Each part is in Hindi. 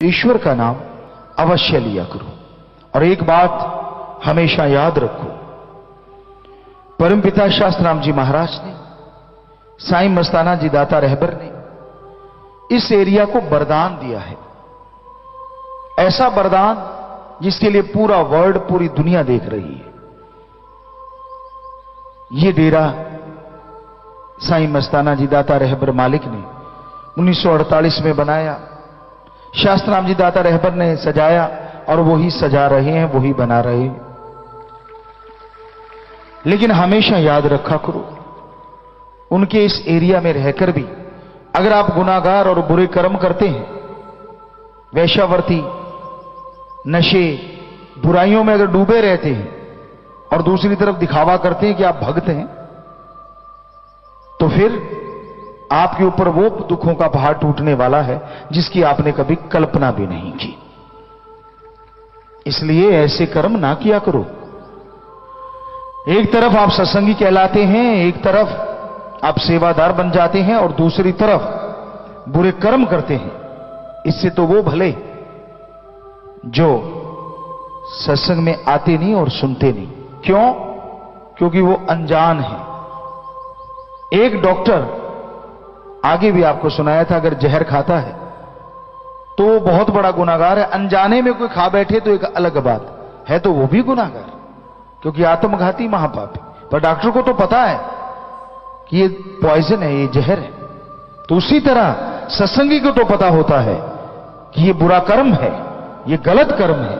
ईश्वर का नाम अवश्य लिया करो। और एक बात हमेशा याद रखो, परमपिता शास्त्राम जी महाराज ने, साईं मस्ताना जी दाता रहबर ने इस एरिया को वरदान दिया है। ऐसा वरदान जिसके लिए पूरा वर्ल्ड, पूरी दुनिया देख रही है। ये डेरा साईं मस्ताना जी दाता रहबर मालिक ने 1948 में बनाया। शास्त्राम जी दाता रहबर ने सजाया और वही सजा रहे हैं, वही बना रहे हैं। लेकिन हमेशा याद रखा करो, उनके इस एरिया में रहकर भी अगर आप गुनाहगार और बुरे कर्म करते हैं, वैश्यावर्ती, नशे, बुराइयों में अगर डूबे रहते हैं और दूसरी तरफ दिखावा करते हैं कि आप भक्त हैं, तो फिर आपके ऊपर वो दुखों का पहाड़ टूटने वाला है जिसकी आपने कभी कल्पना भी नहीं की। इसलिए ऐसे कर्म ना किया करो। एक तरफ आप सत्संगी कहलाते हैं, एक तरफ आप सेवादार बन जाते हैं और दूसरी तरफ बुरे कर्म करते हैं। इससे तो वो भले जो सत्संग में आते नहीं और सुनते नहीं। क्यों? क्योंकि वो अनजान है। एक डॉक्टर, आगे भी आपको सुनाया था, अगर जहर खाता है तो वो बहुत बड़ा गुनाहगार है। अनजाने में कोई खा बैठे तो एक अलग बात है, तो वो भी गुनाहगार, क्योंकि आत्मघाती महापापी। पर डॉक्टर को तो पता है कि ये पॉइजन है, ये जहर है। तो उसी तरह सत्संगी को तो पता होता है कि ये बुरा कर्म है, ये गलत कर्म है,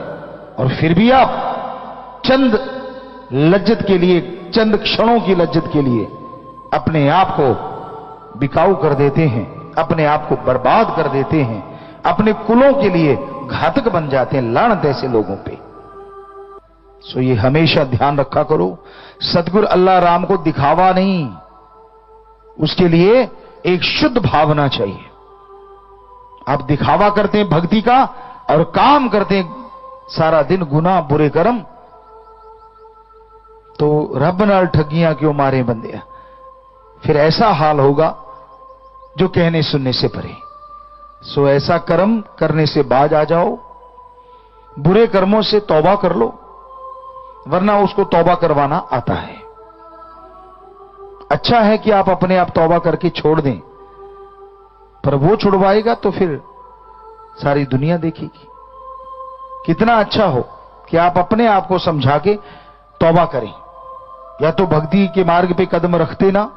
और फिर भी आप चंद लज्जत के लिए, चंद क्षणों की लज्जत के लिए अपने आप को बिकाऊ कर देते हैं, अपने आप को बर्बाद कर देते हैं, अपने कुलों के लिए घातक बन जाते हैं। लानत ऐसे लोगों पे। सो ये हमेशा ध्यान रखा करो, सदगुरु अल्लाह राम को दिखावा नहीं, उसके लिए एक शुद्ध भावना चाहिए। आप दिखावा करते हैं भक्ति का और काम करते हैं सारा दिन गुनाह, बुरे कर्म, तो रब नाल ठगियां क्यों मारे बंदिया। फिर ऐसा हाल होगा जो कहने सुनने से परे। सो ऐसा कर्म करने से बाज आ जाओ, बुरे कर्मों से तौबा कर लो, वरना उसको तौबा करवाना आता है। अच्छा है कि आप अपने आप तौबा करके छोड़ दें, पर वो छुड़वाएगा तो फिर सारी दुनिया देखेगी। कितना अच्छा हो कि आप अपने आप को समझा के तौबा करें। या तो भक्ति के मार्ग पे कदम रखते ना,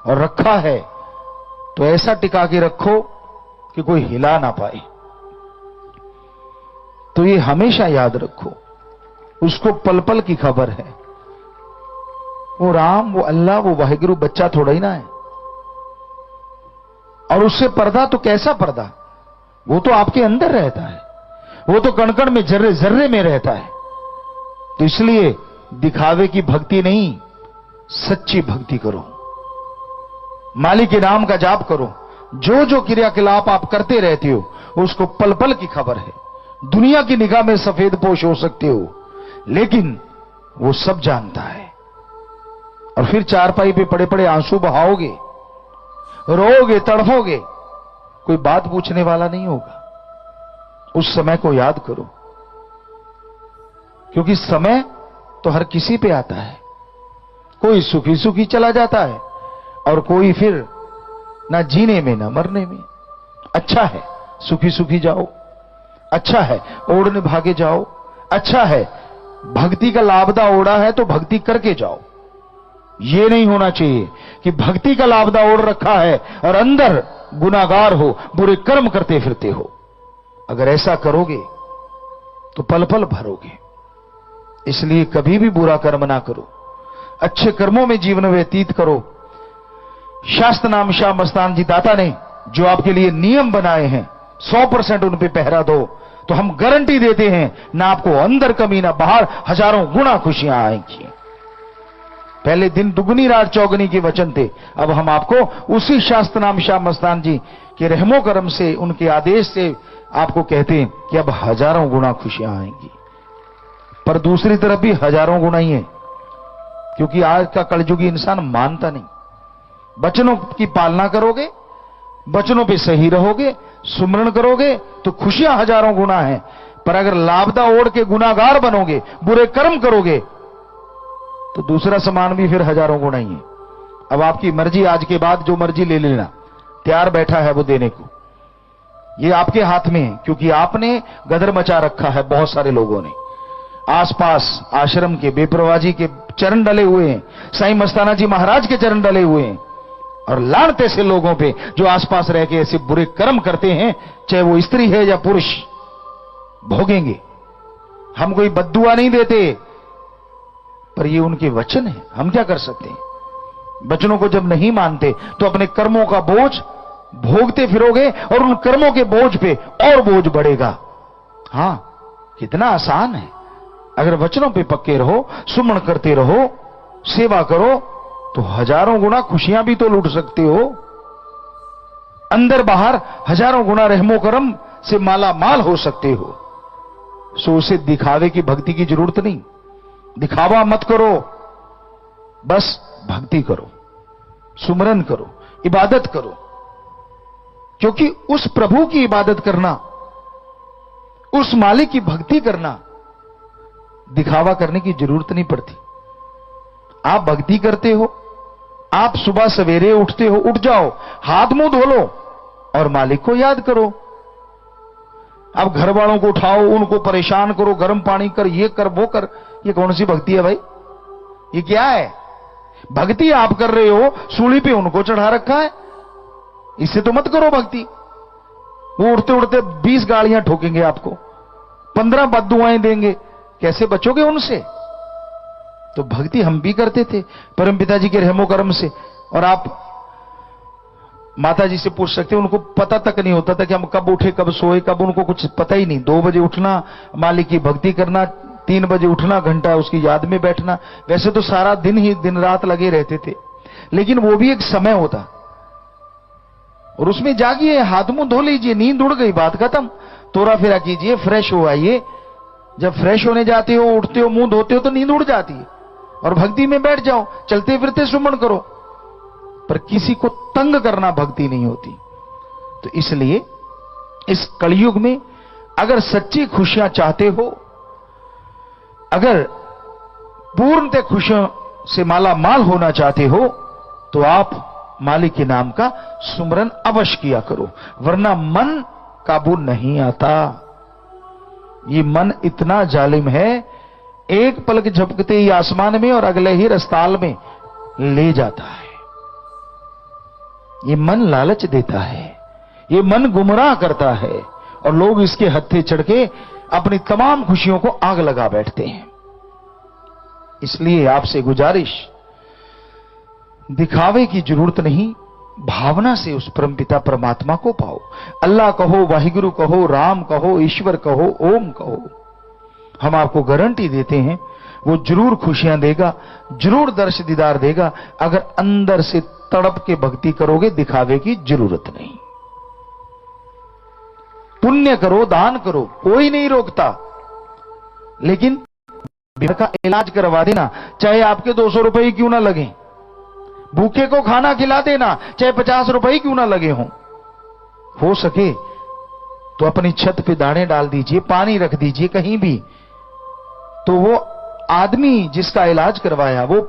और रखा है तो ऐसा टिका के रखो कि कोई हिला ना पाए। तो ये हमेशा याद रखो, उसको पल पल की खबर है। वो राम, वो अल्लाह, वो वाहिगुरु बच्चा थोड़ा ही ना है। और उससे पर्दा तो कैसा पर्दा, वो तो आपके अंदर रहता है, वो तो कण कण में, जर्रे जर्रे में रहता है। तो इसलिए दिखावे की भक्ति नहीं, सच्ची भक्ति करो, मालिक के नाम का जाप करो। जो जो क्रियाकलाप आप करते रहते हो उसको पल पल की खबर है। दुनिया की निगाह में सफेद पोश हो सकते हो, लेकिन वो सब जानता है। और फिर चारपाई पे पड़े पड़े आंसू बहाओगे, रोओगे, तड़फोगे, कोई बात पूछने वाला नहीं होगा। उस समय को याद करो, क्योंकि समय तो हर किसी पे आता है। कोई सुखी सुखी चला जाता है और कोई फिर ना जीने में ना मरने में। अच्छा है सुखी सुखी जाओ, अच्छा है ओढ़ने भागे जाओ, अच्छा है भक्ति का लाभदा ओढ़ा है तो भक्ति करके जाओ। ये नहीं होना चाहिए कि भक्ति का लाभदा ओढ़ रखा है और अंदर गुनाहगार हो, बुरे कर्म करते फिरते हो। अगर ऐसा करोगे तो पल पल भरोगे। इसलिए कभी भी बुरा कर्म ना करो, अच्छे कर्मों में जीवन व्यतीत करो। शास्त्र नाम शाह मस्तान जी दाता ने जो आपके लिए नियम बनाए हैं, 100% उन पे पहरा दो, तो हम गारंटी देते हैं ना आपको अंदर कमी ना बाहर हजारों गुना खुशियां आएंगी। पहले दिन दुगनी रात चौगनी के वचन थे, अब हम आपको उसी शास्त्र नाम शाह मस्तान जी के रहमो करम से, उनके आदेश से आपको कहते हैं कि अब हजारों गुना खुशियां आएंगी। पर दूसरी तरफ भी हजारों गुना ही है, क्योंकि आज का कलयुगी इंसान मानता नहीं। वचनों की पालना करोगे, वचनों पे सही रहोगे, सुमरण करोगे तो खुशियां हजारों गुना है, पर अगर लापदा ओढ़ के गुनाहगार बनोगे, बुरे कर्म करोगे, तो दूसरा सामान भी फिर हजारों गुना ही है। अब आपकी मर्जी, आज के बाद जो मर्जी ले लेना, तैयार बैठा है वो देने को। ये आपके हाथ में है, क्योंकि आपने गदर मचा रखा है। बहुत सारे लोगों ने आसपास आश्रम के बेपरवाह जी के चरण डले हुए हैं, साईं मस्ताना जी महाराज के चरण डले हुए हैं, और लानते से लोगों पे जो आसपास रह के ऐसे बुरे कर्म करते हैं, चाहे वो स्त्री है या पुरुष, भोगेंगे। हम कोई बद्दुआ नहीं देते, पर ये उनके वचन है, हम क्या कर सकते हैं। वचनों को जब नहीं मानते तो अपने कर्मों का बोझ भोगते फिरोगे, और उन कर्मों के बोझ पे और बोझ बढ़ेगा। हां, कितना आसान है। अगर वचनों पे पक्के रहो, सुमन करते रहो, सेवा करो, तो हजारों गुना खुशियां भी तो लूट सकते हो। अंदर बाहर हजारों गुना रहमो करम से माला माल हो सकते हो। सो उसे दिखावे की, भक्ति की जरूरत नहीं। दिखावा मत करो, बस भक्ति करो, सुमरन करो, इबादत करो। क्योंकि उस प्रभु की इबादत करना, उस मालिक की भक्ति करना, दिखावा करने की जरूरत नहीं पड़ती। आप भक्ति करते हो, आप सुबह सवेरे उठते हो, उठ जाओ, हाथ मुंह धो लो और मालिक को याद करो। अब घर वालों को उठाओ, उनको परेशान करो, गर्म पानी कर, ये कर, वो कर, ये कौन सी भक्ति है भाई? ये क्या है? भक्ति आप कर रहे हो, सूली पे उनको चढ़ा रखा है, इससे तो मत करो भक्ति। वो उड़ते उड़ते 20 गालियां ठोकेंगे आपको, 15 बद्दुआएं देंगे, कैसे बचोगे उनसे? तो भक्ति हम भी करते थे परम पिताजी के रहमो करम से। और आप माता जी से पूछ सकते हो, उनको पता तक नहीं होता था कि हम कब उठे, कब सोए, कब, उनको कुछ पता ही नहीं। 2 बजे उठना, मालिक की भक्ति करना, 3 बजे उठना, घंटा उसकी याद में बैठना। वैसे तो सारा दिन ही दिन रात लगे रहते थे, लेकिन वो भी एक समय होता, और उसमें जागिए, हाथ मुंह धो लीजिए, नींद उड़ गई, बात खत्म। तोरा फेरा कीजिए, फ्रेश हो आइए। जब फ्रेश होने जाते हो, उठते हो, मुंह धोते हो, तो नींद उड़ जाती है, और भक्ति में बैठ जाओ, चलते फिरते सुमन करो। पर किसी को तंग करना भक्ति नहीं होती। तो इसलिए इस कलयुग में अगर सच्ची खुशियां चाहते हो, अगर पूर्णतः खुशियों से माला माल होना चाहते हो, तो आप मालिक के नाम का सुमरन अवश्य किया करो, वरना मन काबू नहीं आता। ये मन इतना जालिम है, एक पलक झपकते ही आसमान में और अगले ही रस्ताल में ले जाता है। ये मन लालच देता है, ये मन गुमराह करता है, और लोग इसके हत्थे चढ़ के अपनी तमाम खुशियों को आग लगा बैठते हैं। इसलिए आपसे गुजारिश, दिखावे की जरूरत नहीं, भावना से उस परमपिता परमात्मा को पाओ। अल्लाह कहो, वाहिगुरु कहो, राम कहो, ईश्वर कहो, ओम कहो। हम आपको गारंटी देते हैं वो जरूर खुशियां देगा, जरूर दर्श दीदार देगा। अगर अंदर से तड़प के भक्ति करोगे, दिखावे की जरूरत नहीं। पुण्य करो, दान करो, कोई नहीं रोकता, लेकिन बीमार का इलाज करवा देना, चाहे आपके 200 रुपए ही क्यों ना लगे। भूखे को खाना खिला देना, चाहे 50 रुपए ही क्यों ना लगे हों। हो सके तो अपनी छत पे दाने डाल दीजिए, पानी रख दीजिए कहीं भी, तो वो आदमी जिसका इलाज करवाया, वो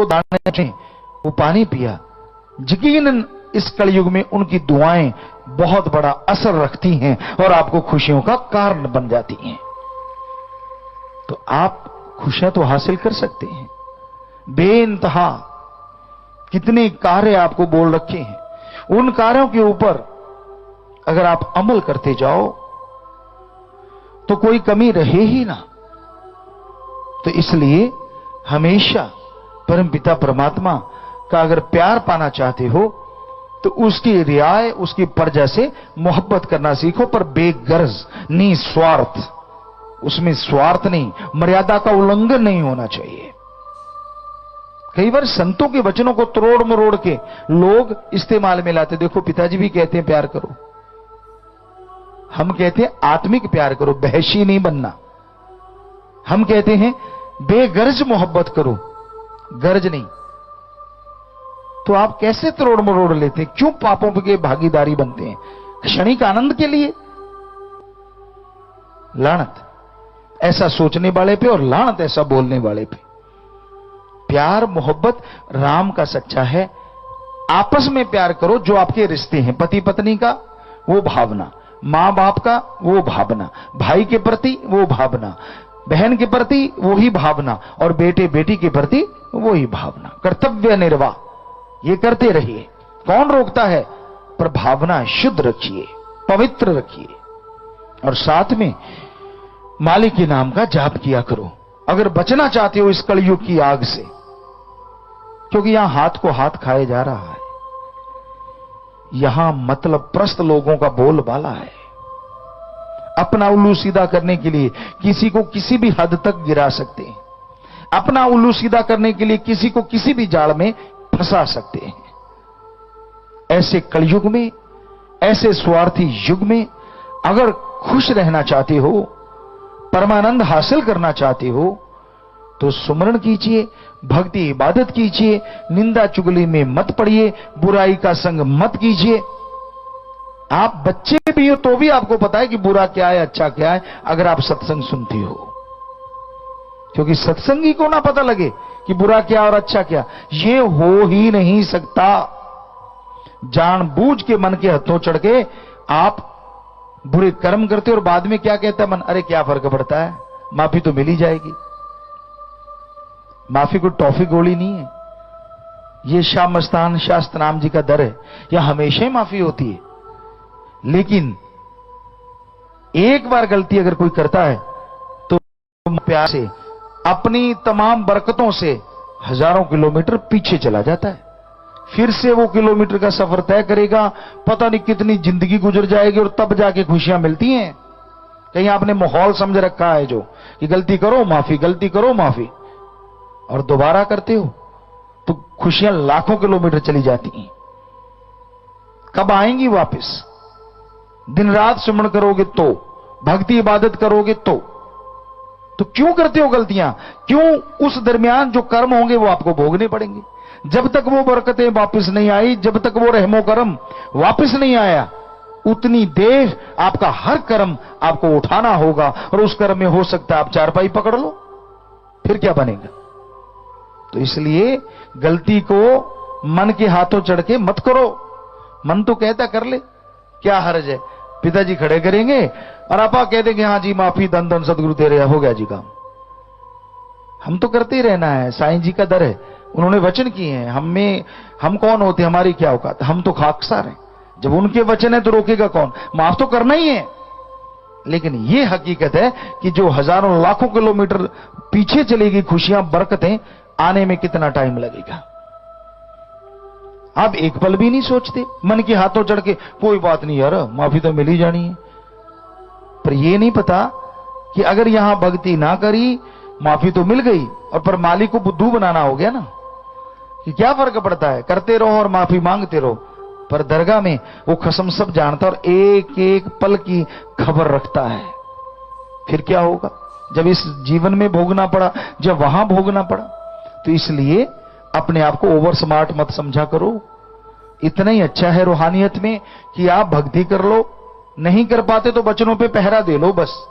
दाने, वो पानी पिया, यकीनन इस कलयुग में उनकी दुआएं बहुत बड़ा असर रखती हैं और आपको खुशियों का कारण बन जाती हैं। तो आप खुशियां तो हासिल कर सकते हैं। बेइंतहा कितने कार्य आपको बोल रखे हैं, उन कार्यों के ऊपर अगर आप अमल करते जाओ तो कोई कमी रहे ही ना। तो इसलिए हमेशा परमपिता परमात्मा का अगर प्यार पाना चाहते हो तो उसकी रियाय, उसकी प्रजा से मोहब्बत करना सीखो, पर बेगर्ज, निस्वार्थ। उसमें स्वार्थ नहीं, मर्यादा का उल्लंघन नहीं होना चाहिए। कई बार संतों के वचनों को तोड़ मरोड़ के लोग इस्तेमाल में लाते। देखो, पिताजी भी कहते हैं प्यार करो, हम कहते हैं आत्मिक प्यार करो, बहशी नहीं बनना। हम कहते हैं बेगर्ज मोहब्बत करो, गर्ज नहीं। तो आप कैसे तरोड़ मरोड़ लेते हैं? क्यों पापों के भागीदारी बनते हैं? क्षणिक आनंद के लिए? लानत ऐसा सोचने वाले पे और लानत ऐसा बोलने वाले पे। प्यार मोहब्बत राम का सच्चा है। आपस में प्यार करो, जो आपके रिश्ते हैं, पति पत्नी का वो भावना, मां बाप का वो भावना, भाई के प्रति वो भावना, बहन के प्रति वही भावना, और बेटे बेटी के प्रति वही भावना। कर्तव्य निर्वाह ये करते रहिए। कौन रोकता है? पर भावना शुद्ध रखिए, पवित्र रखिए, और साथ में मालिक के नाम का जाप किया करो अगर बचना चाहते हो इस कलयुग की आग से। क्योंकि यहां हाथ को हाथ खाए जा रहा है। यहां मतलब प्रस्त लोगों का बोलबाला है। अपना उल्लू सीधा करने के लिए किसी को किसी भी हद तक गिरा सकते हैं। अपना उल्लू सीधा करने के लिए किसी को किसी भी जाल में फंसा सकते हैं। ऐसे कलयुग में, ऐसे स्वार्थी युग में अगर खुश रहना चाहते हो, परमानंद हासिल करना चाहते हो, तो सुमरण कीजिए, भक्ति इबादत कीजिए, निंदा चुगली में मत पड़िए, बुराई का संग मत कीजिए। आप बच्चे भी हो तो भी आपको पता है कि बुरा क्या है, अच्छा क्या है, अगर आप सत्संग सुनते हो। क्योंकि सत्संगी को ना पता लगे कि बुरा क्या और अच्छा क्या, ये हो ही नहीं सकता। जानबूझ के मन के हथों चढ़ के आप बुरे कर्म करते और बाद में क्या कहता है मन? अरे क्या फर्क पड़ता है, माफी तो मिल ही जाएगी। माफी कोई टॉफी गोली नहीं है। ये शाह मस्तान शास्त्र नाम जी का दर है, यह हमेशा ही माफी होती है। लेकिन एक बार गलती अगर कोई करता है तो प्यार से अपनी तमाम बरकतों से हजारों किलोमीटर पीछे चला जाता है। फिर से वो किलोमीटर का सफर तय करेगा, पता नहीं कितनी जिंदगी गुजर जाएगी, और तब जाके खुशियां मिलती हैं। कहीं आपने माहौल समझ रखा है जो कि गलती करो माफी, गलती करो माफी, और दोबारा करते हो तो खुशियां लाखों किलोमीटर चली जाती हैं। कब आएंगी वापस? दिन रात सुमरण करोगे तो, भक्ति इबादत करोगे तो क्यों करते हो गलतियां? क्यों? उस दरमियान जो कर्म होंगे वो आपको भोगने पड़ेंगे। जब तक वो बरकतें वापस नहीं आई, जब तक वो रहमो करम वापस नहीं आया, उतनी देर आपका हर कर्म आपको उठाना होगा, और उस कर्म में हो सकता है आप चारपाई पकड़ लो, फिर क्या बनेगा? तो इसलिए गलती को मन के हाथों चढ़ के मत करो। मन तो कहता कर ले, क्या हर्ज है, पिताजी खड़े करेंगे और आपा कह देंगे हाँ जी माफी, धन धन सदगुरु तेरे, हो गया जी काम। हम तो करते ही रहना है। साईं जी का दर है, उन्होंने वचन किए हैं। हम कौन होते, हमारी क्या औकात? हम तो खाकसार हैं। जब उनके वचन है तो रोकेगा कौन? माफ तो करना ही है। लेकिन यह हकीकत है कि जो हजारों लाखों किलोमीटर पीछे चलेगी खुशियां, बरकतें आने में कितना टाइम लगेगा? आप एक पल भी नहीं सोचते, मन के हाथों चढ़ के कोई बात नहीं यार, माफी तो मिल ही जानी है। पर यह नहीं पता कि अगर यहां भक्ति ना करी, माफी तो मिल गई, और पर मालिक को बुद्धू बनाना हो गया ना, कि क्या फर्क पड़ता है, करते रहो और माफी मांगते रहो। पर दरगाह में वो कसम सब जानता और एक एक पल की खबर रखता है। फिर क्या होगा जब इस जीवन में भोगना पड़ा, जब वहां भोगना पड़ा? तो इसलिए अपने आप को ओवर स्मार्ट मत समझा करो। इतना ही अच्छा है रूहानियत में कि आप भक्ति कर लो, नहीं कर पाते तो वचनों पे पहरा दे लो, बस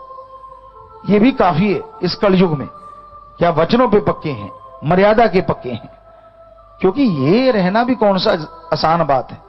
ये भी काफी है इस कलयुग में। क्या वचनों पे पक्के हैं, मर्यादा के पक्के हैं? क्योंकि ये रहना भी कौन सा आसान बात है।